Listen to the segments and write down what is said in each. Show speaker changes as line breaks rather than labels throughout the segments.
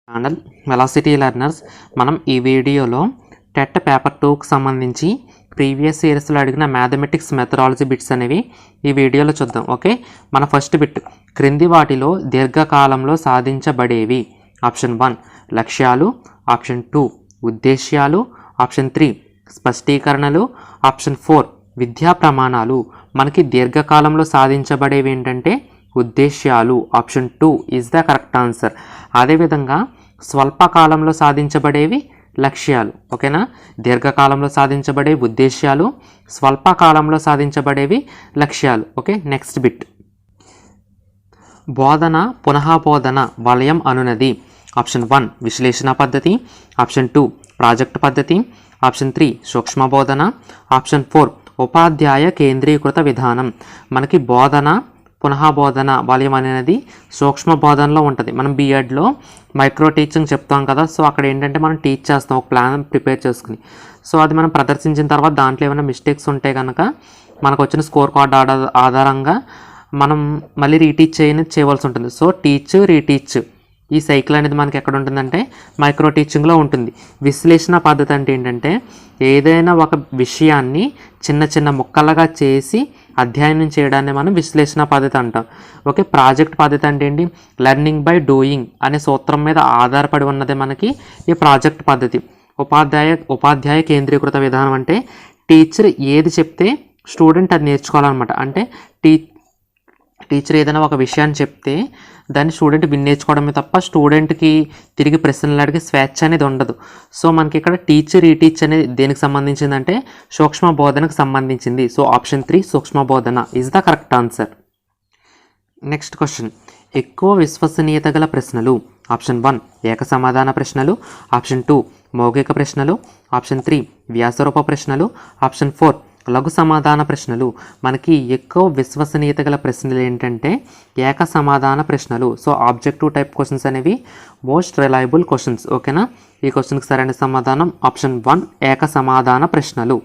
Channel velocity learners. మనం ఈ వీడియోలో టెట్ పేపర్ 2కి సంబంధించి ప్రీవియస్ ఇయర్స్లో అడిగిన మ్యాథమెటిక్స్ మెథడాలజీ బిట్స్ అనేవి ఈ వీడియోలో చూద్దాం. ఓకే, మన ఫస్ట్ బిట్, క్రింది వాటిలో దీర్ఘకాలంలో సాధించబడేవి. ఆప్షన్ 1 లక్ష్యాలు, ఆప్షన్ 2 ఉద్దేశ్యాలు, ఆప్షన్ 3 స్పష్టీకరణలు, ఆప్షన్ 4 విద్యా ప్రమాణాలు. మనకి దీర్ఘకాలంలో సాధించబడేవి ఏంటంటే ఉద్దేశ్యాలు. Option 2 is the correct answer. అదేవిధంగా స్వల్పకాలంలో సాధించబడేవి లక్ష్యాలు. ఓకేనా, దీర్ఘకాలంలో సాధించబడే ఉద్దేశ్యాలు, స్వల్పకాలంలో సాధించబడేవి లక్ష్యాలు. ఓకే, నెక్స్ట్ బిట్, బోధన పునఃబోధన వలయం అనునది. ఆప్షన్ 1 విశ్లేషణ పద్ధతి, ఆప్షన్ 2 ప్రాజెక్ట్ పద్ధతి, ఆప్షన్ 3 సూక్ష్మ బోధన, ఆప్షన్ 4 ఉపాధ్యాయ కేంద్రీకృత విధానం. మనకి బోధన పునఃబోధన వలయం అనేది సూక్ష్మ బోధనలో ఉంటుంది. మనం బీఎడ్లో మైక్రో టీచింగ్ చెప్తాం కదా, సో అక్కడ ఏంటంటే మనం టీచ్ చేస్తాం ఒక ప్లాన్ ప్రిపేర్ చేసుకుని. సో అది మనం ప్రదర్శించిన తర్వాత దాంట్లో ఏమైనా మిస్టేక్స్ ఉంటే కనుక మనకు వచ్చిన స్కోర్ కార్డ్ ఆధారంగా మనం మళ్ళీ రీటీచ్ చేయవలసి ఉంటుంది. సో టీచ్ రీటీచ్ ఈ సైకిల్ అనేది మనకి ఎక్కడ ఉంటుందంటే మైక్రో టీచింగ్లో ఉంటుంది. విశ్లేషణ పద్ధతి అంటే ఏంటంటే ఏదైనా ఒక విషయాన్ని చిన్న చిన్న ముక్కలుగా చేసి అధ్యయనం చేయడాన్ని మనం విశ్లేషణ పద్ధతి అంటాం. ఓకే, ప్రాజెక్ట్ పద్ధతి అంటే ఏంటి, లెర్నింగ్ బై డూయింగ్ అనే సూత్రం మీద ఆధారపడి ఉన్నది మనకి ఈ ప్రాజెక్ట్ పద్ధతి. ఉపాధ్యాయ కేంద్రీకృత విధానం అంటే టీచర్ ఏది చెప్తే స్టూడెంట్ అది నేర్చుకోవాలన్నమాట. అంటే టీచర్ ఏదైనా ఒక విషయాన్ని చెప్తే దాన్ని స్టూడెంట్ నేర్చుకోవడమే తప్ప స్టూడెంట్కి తిరిగి ప్రశ్నలు అడిగే స్వేచ్ఛ అనేది ఉండదు. సో మనకి ఇక్కడ టీచ్ రీటీచ్ అనేది దేనికి సంబంధించిందంటే సూక్ష్మ బోధనకు సంబంధించింది. సో ఆప్షన్ 3 సూక్ష్మ బోధన is the correct answer. Next question, ఎక్కువ విశ్వసనీయత గల ప్రశ్నలు. ఆప్షన్ 1 ఏక సమాధాన ప్రశ్నలు, ఆప్షన్ 2 మౌఖిక ప్రశ్నలు, ఆప్షన్ 3 వ్యాసరూప ప్రశ్నలు, ఆప్షన్ 4 లఘు సమాధాన ప్రశ్నలు. మనకి ఎక్కువ విశ్వసనీయత గల ప్రశ్నలు ఏంటంటే ఏక సమాధాన ప్రశ్నలు. సో ఆబ్జెక్టివ్ టైప్ క్వశ్చన్స్ అనేవి మోస్ట్ రిలయబుల్ క్వశ్చన్స్. ఓకేనా, ఈ క్వశ్చన్కి సరైన సమాధానం ఆప్షన్ 1 ఏక సమాధాన ప్రశ్నలు.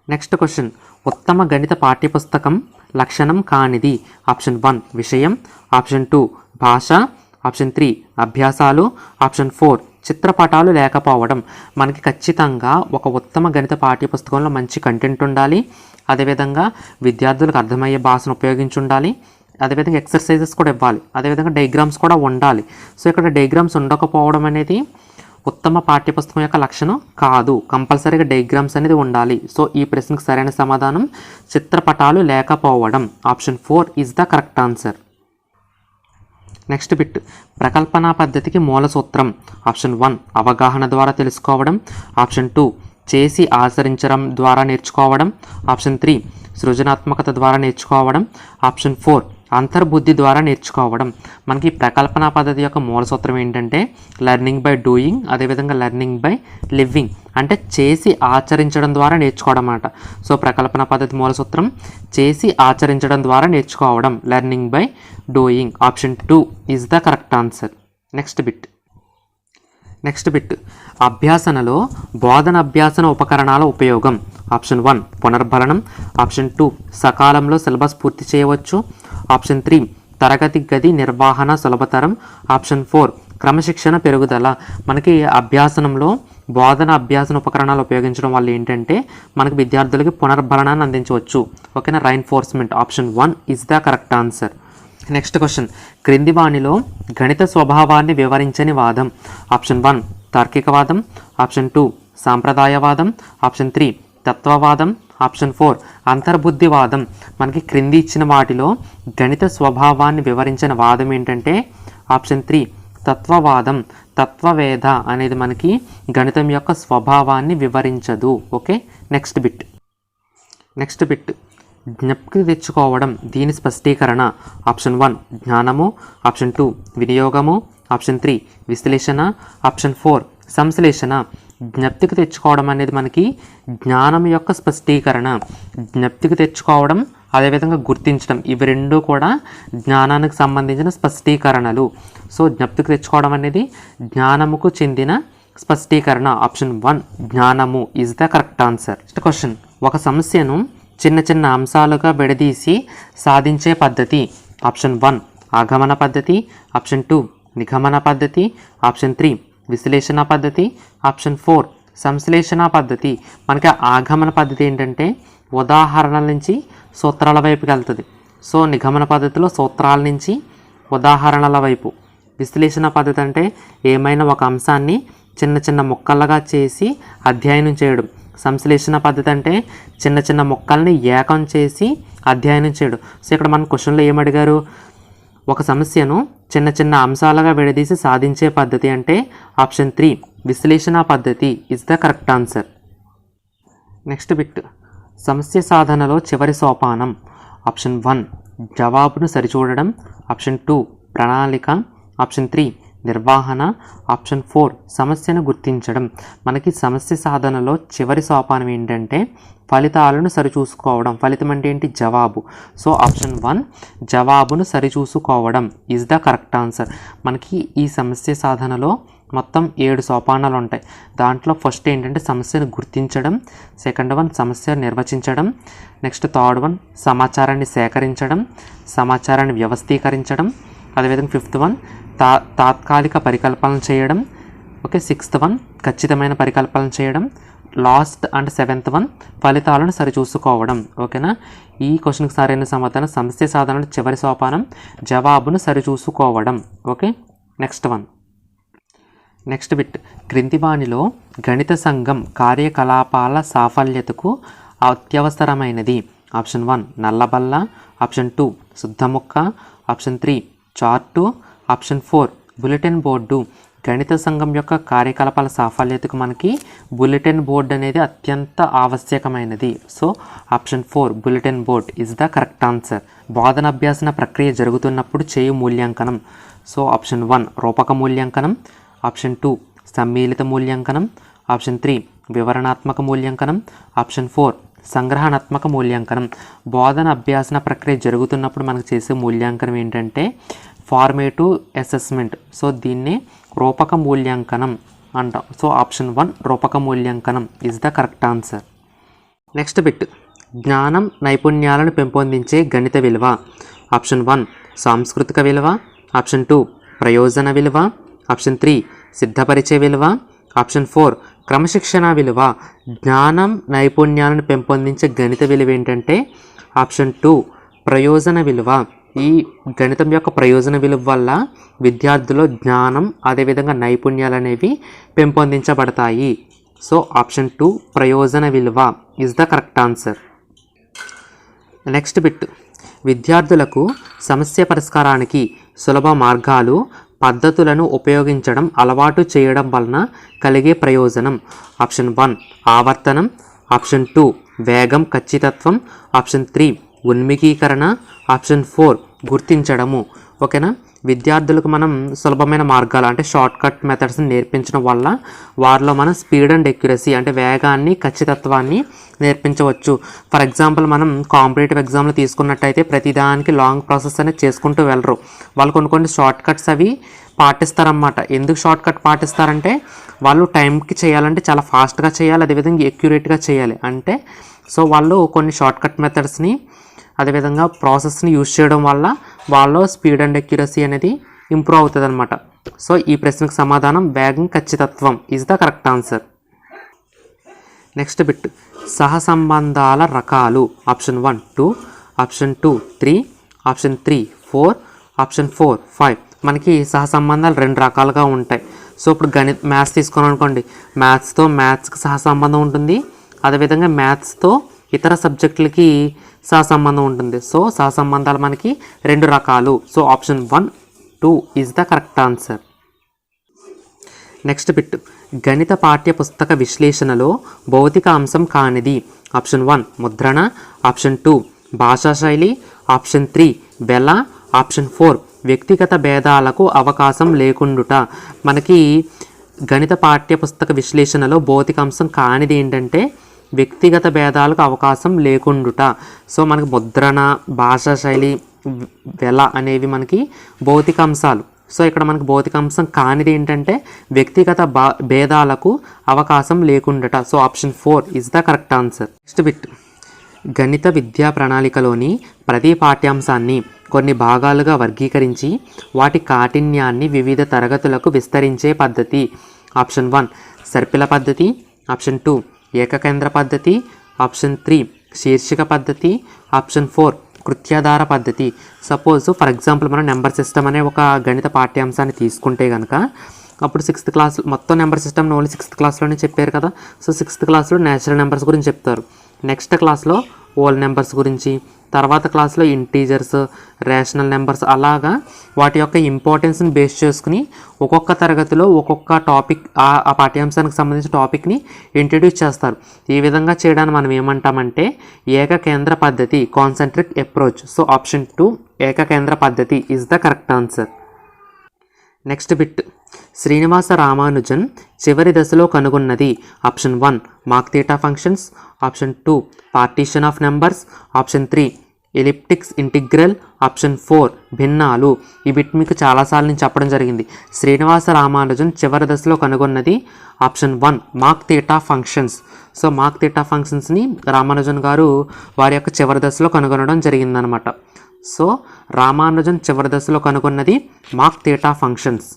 నెక్స్ట్ క్వశ్చన్, ఉత్తమ గణిత పాఠ్యపుస్తకం లక్షణం కానిది. ఆప్షన్ 1 విషయం, ఆప్షన్ 2 భాష, ఆప్షన్ 3 అభ్యాసాలు, ఆప్షన్ 4 చిత్రపటాలు లేకపోవడం. మనకి ఖచ్చితంగా ఒక ఉత్తమ గణిత పాఠ్యపుస్తకంలో మంచి కంటెంట్ ఉండాలి. అదేవిధంగా విద్యార్థులకు అర్థమయ్యే భాషను ఉపయోగించి ఉండాలి. అదేవిధంగా ఎక్సర్సైజెస్ కూడా ఇవ్వాలి. అదేవిధంగా డయాగ్రామ్స్ కూడా ఉండాలి. సో ఇక్కడ డయాగ్రామ్స్ ఉండకపోవడం అనేది ఉత్తమ పాఠ్యపుస్తకం యొక్క లక్షణం కాదు. కంపల్సరీగా డయాగ్రామ్స్ అనేది ఉండాలి. సో ఈ ప్రశ్నకు సరైన సమాధానం చిత్రపటాలు లేకపోవడం. Option 4 is the correct answer. Next bit, ప్రకల్పన పద్ధతికి మూల సూత్రం. ఆప్షన్ 1 అవగాహన ద్వారా తెలుసుకోవడం, ఆప్షన్ 2 చేసి ఆచరించడం ద్వారా నేర్చుకోవడం, ఆప్షన్ 3 సృజనాత్మకత ద్వారా నేర్చుకోవడం, ఆప్షన్ 4 అంతర్బుద్ధి ద్వారా నేర్చుకోవడం. మనకి ప్రకల్పన పద్ధతి యొక్క మూల సూత్రం ఏంటంటే లెర్నింగ్ బై డూయింగ్, అదేవిధంగా లెర్నింగ్ బై లివింగ్ అంటే చేసి ఆచరించడం ద్వారా నేర్చుకోవడం అన్నమాట. సో ప్రకల్పన పద్ధతి మూల సూత్రం చేసి ఆచరించడం ద్వారా నేర్చుకోవడం, learning by doing. Option 2 is the correct answer. Next bit, అభ్యాసనలో బోధన అభ్యాసన ఉపకరణాల ఉపయోగం. ఆప్షన్ 1 పునర్భరణం, ఆప్షన్ 2 సకాలంలో సిలబస్ పూర్తి చేయవచ్చు, ఆప్షన్ 3 తరగతి గది నిర్వహణ సులభతరం, ఆప్షన్ 4 క్రమశిక్షణ పెరుగుదల. మనకి అభ్యాసనంలో బోధన అభ్యాసన ఉపకరణాలు ఉపయోగించడం వల్ల ఏంటంటే మనకి విద్యార్థులకి పునర్భరణాన్ని అందించవచ్చు. ఓకేనా, reinforcement. Option 1 is the correct answer. Next question, క్రింది వాణిలో గణిత స్వభావాన్ని వివరించని వాదం. ఆప్షన్ 1 తార్కికవాదం, ఆప్షన్ 2 సాంప్రదాయవాదం, ఆప్షన్ 3 తత్వవాదం, ఆప్షన్ 4 అంతర్బుద్ధివాదం. మనకి క్రింది ఇచ్చిన వాటిలో గణిత స్వభావాన్ని వివరించిన వాదం ఏంటంటే ఆప్షన్ 3 తత్వవాదం. తత్వవేద అనేది మనకి గణితం యొక్క స్వభావాన్ని వివరించదు. ఓకే, నెక్స్ట్ బిట్, జ్ఞప్తికి తెచ్చుకోవడం దీని స్పష్టీకరణ. ఆప్షన్ 1 జ్ఞానము, ఆప్షన్ 2 వినియోగము, ఆప్షన్ 3 విశ్లేషణ, ఆప్షన్ 4 సంశ్లేషణ. జ్ఞప్తికి తెచ్చుకోవడం అనేది మనకి జ్ఞానం యొక్క స్పష్టీకరణ. జ్ఞప్తికి తెచ్చుకోవడం అదేవిధంగా గుర్తించడం, ఇవి రెండు కూడా జ్ఞానానికి సంబంధించిన స్పష్టీకరణలు. సో జ్ఞప్తికి తెచ్చుకోవడం అనేది జ్ఞానముకు చెందిన స్పష్టీకరణ. ఆప్షన్ 1 జ్ఞానము is the correct answer. Next question, ఒక సమస్యను చిన్న చిన్న అంశాలుగా విడదీసి సాధించే పద్ధతి. ఆప్షన్ 1 ఆగమన పద్ధతి, ఆప్షన్ 2 నిగమన పద్ధతి, ఆప్షన్ 3 విశ్లేషణ పద్ధతి, ఆప్షన్ 4 సంశ్లేషణ పద్ధతి. మనకి ఆగమన పద్ధతి ఏంటంటే ఉదాహరణల నుంచి సూత్రాల వైపుకి వెళ్తుంది. సో నిగమన పద్ధతిలో సూత్రాల నుంచి ఉదాహరణల వైపు. విశ్లేషణ పద్ధతి అంటే ఏమైనా ఒక అంశాన్ని చిన్న చిన్న ముక్కలుగా చేసి అధ్యయనం చేయడం. సంశ్లేషణ పద్ధతి అంటే చిన్న చిన్న ముక్కల్ని ఏకం చేసి అధ్యయనం చేయడం. సో ఇక్కడ మన క్వశ్చన్లో ఏమడిగారు, ఒక సమస్యను చిన్న చిన్న అంశాలుగా విడదీసి సాధించే పద్ధతి అంటే ఆప్షన్ 3 విశ్లేషణ పద్ధతి is the correct answer. Next bit, సమస్య సాధనలో చివరి సోపానం. ఆప్షన్ 1 జవాబును సరిచూడడం, ఆప్షన్ 2 ప్రణాళిక, ఆప్షన్ 3 నిర్వహణ, ఆప్షన్ 4 సమస్యను గుర్తించడం. మనకి సమస్య సాధనలో చివరి సోపానం ఏంటంటే ఫలితాలను సరిచూసుకోవడం. ఫలితం అంటే ఏంటి, జవాబు. సో ఆప్షన్ 1 జవాబును సరిచూసుకోవడం ఈజ్ ద కరెక్ట్ ఆన్సర్. మనకి ఈ సమస్య సాధనలో మొత్తం 7 సోపానాలు ఉంటాయి. దాంట్లో ఫస్ట్ ఏంటంటే సమస్యను గుర్తించడం, సెకండ్ వన్ సమస్య నిర్వచించడం, నెక్స్ట్ థర్డ్ వన్ సమాచారాన్ని సేకరించడం, సమాచారాన్ని వ్యవస్థీకరించడం, అదేవిధంగా ఫిఫ్త్ వన్ తాత్కాలిక పరికల్పన చేయడం, ఓకే, సిక్స్త్ వన్ ఖచ్చితమైన పరికల్పన చేయడం, లాస్ట్ అండ్ సెవెంత్ వన్ ఫలితాలను సరిచూసుకోవడం. ఓకేనా, ఈ క్వశ్చన్కి సరైన సమాధానం సమస్య సాధనలో చివరి సోపానం జవాబును సరిచూసుకోవడం. ఓకే, నెక్స్ట్ బిట్, క్రింది వానిలో గణిత సంఘం కార్యకలాపాల సాఫల్యతకు అత్యవసరమైనది. ఆప్షన్ 1 నల్లబల్ల, ఆప్షన్ 2 శుద్ధముక్క, option 3 chart, option 4 bulletin board. గణిత సంఘం యొక్క కార్యకలాపాల సాఫల్యతకు మనకి బులెటిన్ బోర్డు అనేది అత్యంత ఆవశ్యకమైనది. So option 4 bulletin board is the correct answer. బోధన అభ్యాసన ప్రక్రియ జరుగుతున్నప్పుడు చేయు మూల్యాంకనం. సో ఆప్షన్ 1 రూపక మూల్యాంకనం, ఆప్షన్ 2 సమ్మిళిత మూల్యాంకనం, ఆప్షన్ 3 వివరణాత్మక మూల్యాంకనం, ఆప్షన్ 4 సంగ్రహణాత్మక మూల్యాంకనం. బోధన అభ్యాసన ప్రక్రియ జరుగుతున్నప్పుడు మనకు చేసే మూల్యాంకనం ఏంటంటే ఫార్మేటివ్ అసెస్మెంట్. సో దీన్ని రూపక మూల్యాంకనం అంటాం. సో ఆప్షన్ 1 రూపక మూల్యాంకనం is the correct answer. Next bit, జ్ఞానం నైపుణ్యాలను పెంపొందించే గణిత విలువ. ఆప్షన్ 1 సాంస్కృతిక విలువ, ఆప్షన్ 2 ప్రయోజన విలువ, ఆప్షన్ 3 సిద్ధపరిచే విలువ, ఆప్షన్ 4 క్రమశిక్షణ విలువ. జ్ఞానం నైపుణ్యాలను పెంపొందించే గణిత విలువ ఏంటంటే ఆప్షన్ 2 ప్రయోజన విలువ. ఈ గణితం యొక్క ప్రయోజన విలువ వల్ల విద్యార్థుల్లో జ్ఞానం అదేవిధంగా నైపుణ్యాలు అనేవి పెంపొందించబడతాయి. సో ఆప్షన్ 2 ప్రయోజన విలువ is the correct answer. Next bit, విద్యార్థులకు సమస్య పరిష్కారానికి సులభ మార్గాలు పద్ధతులను ఉపయోగించడం అలవాటు చేయడం వలన కలిగే ప్రయోజనం. ఆప్షన్ 1 ఆవర్తనం, ఆప్షన్ 2 వేగం ఖచ్చితత్వం, ఆప్షన్ 3 ఉన్ముఖీకరణ, ఆప్షన్ 4 గుర్తించడము. ఓకేనా, విద్యార్థులకు మనం సులభమైన మార్గాలు అంటే షార్ట్ కట్ మెథడ్స్ని నేర్పించడం వల్ల వారిలో మనం స్పీడ్ అండ్ ఎక్యురసీ అంటే వేగాన్ని ఖచ్చితత్వాన్ని నేర్పించవచ్చు. ఫర్ ఎగ్జాంపుల్ మనం కాంపిటేటివ్ ఎగ్జామ్లో తీసుకున్నట్టయితే ప్రతిదానికి లాంగ్ ప్రాసెస్ అనేది చేసుకుంటూ వెళ్ళరు. వాళ్ళు కొన్ని షార్ట్ కట్స్ అవి పాటిస్తారన్నమాట. ఎందుకు షార్ట్ కట్ పాటిస్తారంటే వాళ్ళు టైంకి చేయాలంటే చాలా ఫాస్ట్గా చేయాలి, అదేవిధంగా ఎక్యురేట్గా చేయాలి అంటే. సో వాళ్ళు కొన్ని షార్ట్ కట్ మెథడ్స్ని అదేవిధంగా ప్రాసెస్ని యూజ్ చేయడం వల్ల వాళ్ళలో స్పీడ్ అండ్ ఎక్యురసీ అనేది ఇంప్రూవ్ అవుతుంది అనమాట. సో ఈ ప్రశ్నకు సమాధానం వేగం ఖచ్చితత్వం is the correct answer. Next bit, సహసంబంధాల రకాలు. Option 1 2, option 2 3, option 3 4, option 4 5. మనకి సహసంబంధాలు 2 రకాలుగా ఉంటాయి. సో ఇప్పుడు మ్యాథ్స్ తీసుకున్నాం అనుకోండి, మ్యాథ్స్కి సహసంబంధం ఉంటుంది, అదేవిధంగా మ్యాథ్స్తో ఇతర సబ్జెక్టులకి సహసంబంధం ఉంటుంది. సో సహసంబంధాలు మనకి 2 రకాలు. So option 1 2 is the correct answer. Next bit, గణిత పాఠ్య పుస్తక విశ్లేషణలో భౌతిక అంశం కానిది. ఆప్షన్ 1 ముద్రణ, ఆప్షన్ 2 భాషా శైలి, ఆప్షన్ 3 వెల, ఆప్షన్ 4 వ్యక్తిగత భేదాలకు అవకాశం లేకుండుట. మనకి గణిత పాఠ్య పుస్తక విశ్లేషణలో భౌతిక అంశం కానిది ఏంటంటే వ్యక్తిగత భేదాలకు అవకాశం లేకుండుట. సో మనకి ముద్రణ, భాషా శైలి, వెల అనేవి మనకి భౌతిక అంశాలు. సో ఇక్కడ మనకి భౌతిక అంశం కానిది ఏంటంటే వ్యక్తిగత భేదాలకు అవకాశం లేకుండుట. So option 4 is the correct answer. Next bit, గణిత విద్యా ప్రణాళికలోని ప్రతి పాఠ్యాంశాన్ని కొన్ని భాగాలుగా వర్గీకరించి వాటి కాఠిన్యాన్ని వివిధ తరగతులకు విస్తరించే పద్ధతి. ఆప్షన్ 1 సర్పిల పద్ధతి, ఆప్షన్ 2 ఏకకేంద్ర పద్ధతి, ఆప్షన్ 3 శీర్షిక పద్ధతి, ఆప్షన్ 4 కృత్యాధార పద్ధతి. సపోజ్ ఫర్ ఎగ్జాంపుల్ మనం నెంబర్ సిస్టమ్ అనే ఒక గణిత పాఠ్యాంశాన్ని తీసుకుంటే కనుక అప్పుడు 6th క్లాస్ మొత్తం నెంబర్ సిస్టమ్ ఓన్లీ 6th క్లాస్లోనే చెప్పారు కదా. సో 6th క్లాస్లో న్యాచురల్ నెంబర్స్ గురించి చెప్తారు, నెక్స్ట్ క్లాస్లో హోల్ నెంబర్స్ గురించి, తర్వాత క్లాస్లో ఇంటీజర్స్, రేషనల్ నెంబర్స్, అలాగా వాటి యొక్క ఇంపార్టెన్స్ని బేస్ చేసుకుని ఒక్కొక్క తరగతిలో ఒక్కొక్క టాపిక్ ఆ పాఠ్యాంశానికి సంబంధించిన టాపిక్ని ఇంట్రడ్యూస్ చేస్తారు. ఈ విధంగా చేయడానికి మనం ఏమంటామంటే ఏకకేంద్ర పద్ధతి, కాన్సెంట్రిక్ అప్రోచ్. సో ఆప్షన్ 2 ఏకకేంద్ర పద్ధతి is the correct answer. Next bit, Srinivasa Ramanujan చివరి దశలో కనుగొన్నది. Option 1 mock theta functions, option 2 partition of numbers, option 3 elliptics integral, option 4 భిన్నాలు. ఈ బిట్ మీకు చాలాసార్లు నేను చెప్పడం జరిగింది. శ్రీనివాస రామానుజన్ చివరి దశలో కనుగొన్నది option 1 mock theta functions. So మాక్ థీటా ఫంక్షన్స్ని రామానుజన్ గారు వారి యొక్క చివరి దశలో కనుగొనడం జరిగిందనమాట. సో రామానుజన్ చివరి దశలో కనుగొన్నది మాక్ థీటా ఫంక్షన్స్.